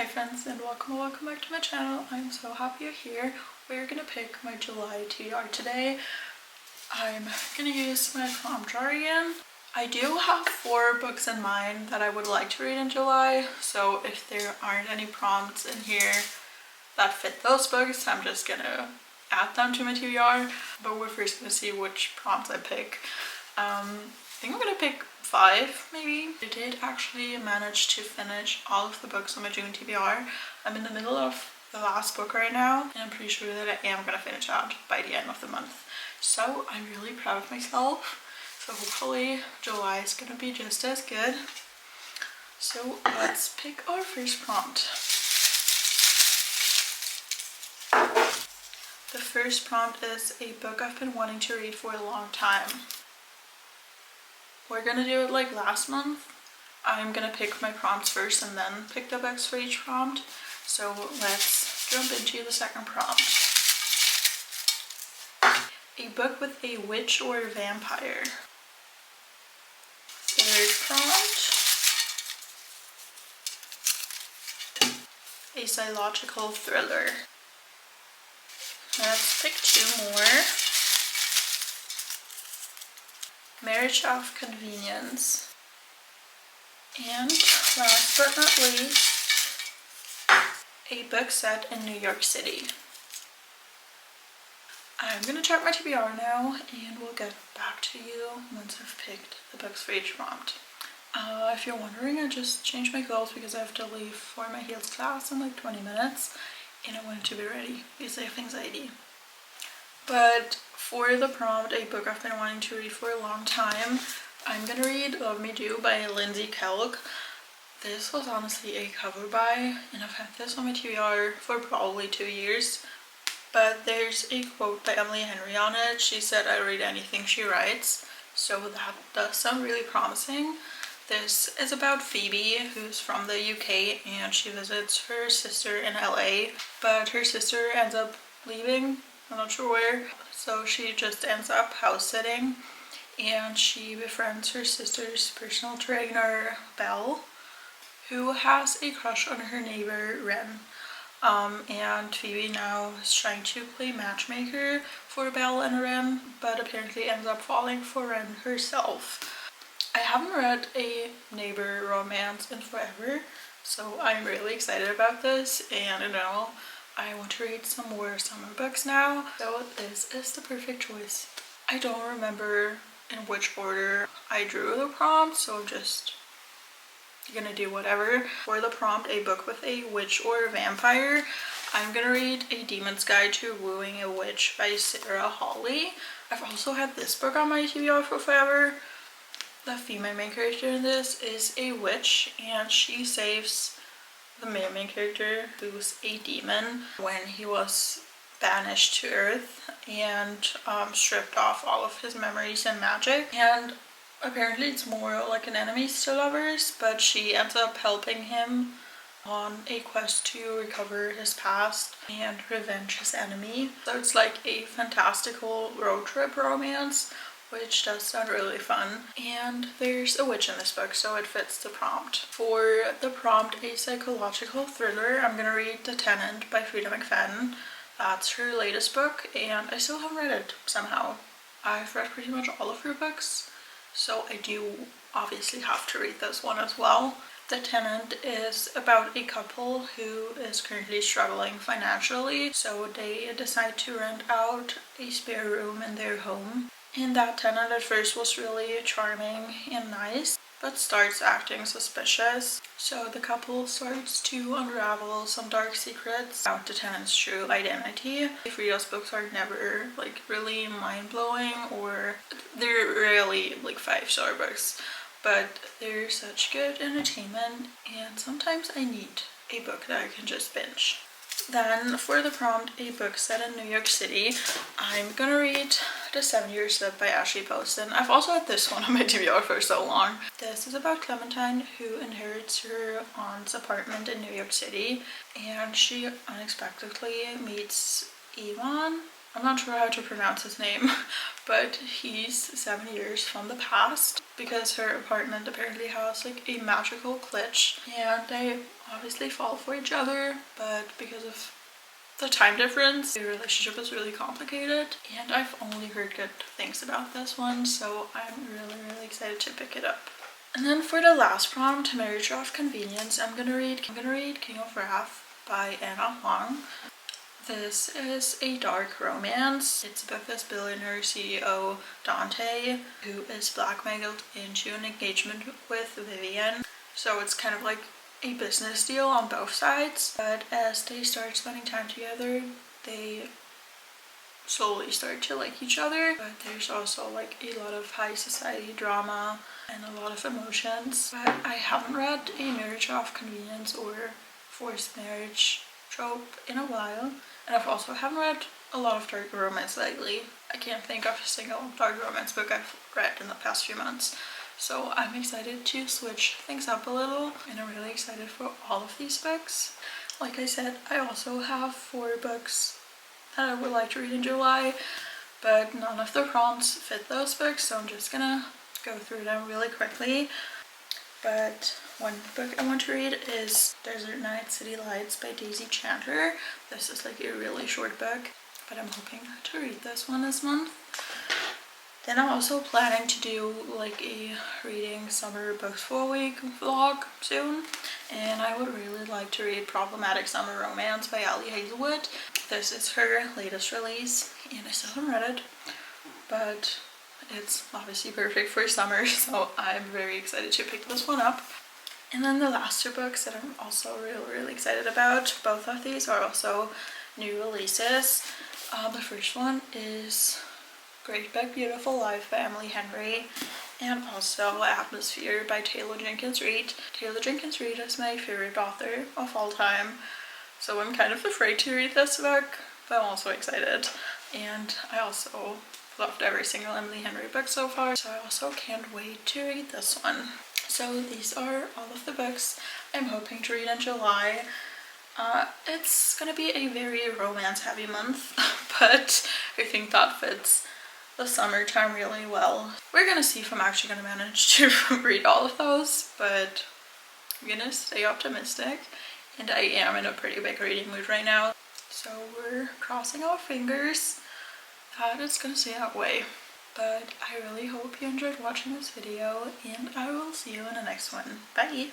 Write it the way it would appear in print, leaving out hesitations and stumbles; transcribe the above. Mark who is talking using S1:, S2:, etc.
S1: Hi friends, and welcome back to my channel. I'm so happy you're here. We're gonna pick my July TBR today. I'm gonna use my prompt jar again. I do have 4 books in mind that I would like to read in July, so if there aren't any prompts in here that fit those books, I'm just gonna add them to my TBR. But we're first gonna see which prompts I pick. I think I'm gonna pick 5 maybe. I did actually manage to finish all of the books on my June TBR. I'm in the middle of the last book right now, and I'm pretty sure that I am gonna finish out by the end of the month. So I'm really proud of myself. So hopefully July is gonna be just as good. So let's pick our first prompt. The first prompt is a book I've been wanting to read for a long time. We're gonna do it like last month. I'm gonna pick my prompts first and then pick the books for each prompt. So let's jump into the second prompt. A book with a witch or vampire. Third prompt. A psychological thriller. Let's pick 2 more. Marriage of Convenience. And last but not least, a book set in New York City. I'm gonna check my TBR now and we'll get back to you once I've picked the books for each prompt. If you're wondering, I just changed my clothes because I have to leave for my heels class in like 20 minutes and I wanted to be ready because I have anxiety. But for the prompt, a book I've been wanting to read for a long time, I'm gonna read Love Me Do by Lindsay Kelk. This was honestly a cover buy, and I've had this on my TBR for probably 2 years. But there's a quote by Emily Henry on it. She said, "I read anything she writes," so that does sound really promising. This is about Phoebe, who's from the UK, and she visits her sister in LA, but her sister ends up leaving. I'm not sure where, so she just ends up house sitting, and she befriends her sister's personal trainer, Belle, who has a crush on her neighbor, Ren. And Phoebe now is trying to play matchmaker for Belle and Ren, but apparently ends up falling for Ren herself. I haven't read a neighbor romance in forever, so I'm really excited about this, and in general, I want to read some more summer books now, so this is the perfect choice. I don't remember in which order I drew the prompt, so I'm just gonna do whatever. For the prompt, a book with a witch or vampire, I'm gonna read A Demon's Guide to Wooing a Witch by Sarah Hawley. I've also had this book on my TBR for forever. The female main character in this is a witch, and she saves the main character, who's a demon, when he was banished to Earth and stripped off all of his memories and magic. And apparently it's more like an enemies to lovers, but she ends up helping him on a quest to recover his past and revenge his enemy. So it's like a fantastical road trip romance, which does sound really fun. And there's a witch in this book, so it fits the prompt. For the prompt, a psychological thriller, I'm gonna read The Tenant by Freida McFadden. That's her latest book, and I still haven't read it somehow. I've read pretty much all of her books, so I do obviously have to read this one as well. The Tenant is about a couple who is currently struggling financially, so they decide to rent out a spare room in their home. And that tenant at first was really charming and nice, but starts acting suspicious. So the couple starts to unravel some dark secrets about the tenant's true identity. Freida's books are never like really mind-blowing, or they're rarely like 5-star books, but they're such good entertainment, and sometimes I need a book that I can just binge. Then for the prompt, a book set in New York City, I'm gonna read The 7-Year Slip by Ashley Poston. I've also had this one on my TBR for so long. This is about Clementine, who inherits her aunt's apartment in New York City, and she unexpectedly meets Ivan, I'm not sure how to pronounce his name, but he's 7 years from the past because her apartment apparently has like a magical glitch and they obviously fall for each other, but because of the time difference, the relationship is really complicated, and I've only heard good things about this one, so I'm really excited to pick it up. And then for the last prompt, Marriage of Convenience, I'm gonna read King of Wrath by Anna Huang. This is a dark romance. It's about this billionaire CEO, Dante, who is blackmailed into an engagement with Vivian. So it's kind of like a business deal on both sides. But as they start spending time together, they slowly start to like each other. But there's also like a lot of high society drama and a lot of emotions. But I haven't read a Marriage of Convenience or forced marriage trope in a while. And I've also haven't read a lot of dark romance lately. I can't think of a single dark romance book I've read in the past few months. So I'm excited to switch things up a little, and I'm really excited for all of these books. Like I said, I also have 4 books that I would like to read in July, but none of the prompts fit those books, so I'm just gonna go through them really quickly. But one book I want to read is Desert Night City Lights by Daisy Chanter. This is like a really short book, but I'm hoping to read this one this month. Then I'm also planning to do like a reading summer books for a week vlog soon, and I would really like to read Problematic Summer Romance by Ali Hazelwood. This is her latest release, and I still haven't read it, but it's obviously perfect for summer, so I'm very excited to pick this one up. And then the last 2 books that I'm also really excited about, both of these are also new releases. The first one is Great Big Beautiful Life by Emily Henry, and also Atmosphere by Taylor Jenkins Reid. Taylor Jenkins Reid is my favorite author of all time, so I'm kind of afraid to read this book, but I'm also excited. And I also loved every single Emily Henry book so far, so I also can't wait to read this one. So these are all of the books I'm hoping to read in July. It's gonna be a very romance heavy month, but I think that fits the summertime really well. We're gonna see if I'm actually gonna manage to read all of those, but I'm gonna stay optimistic, and I am in a pretty big reading mood right now, so we're crossing our fingers that it's gonna stay that way. But I really hope you enjoyed watching this video, and I will see you in the next one. Bye!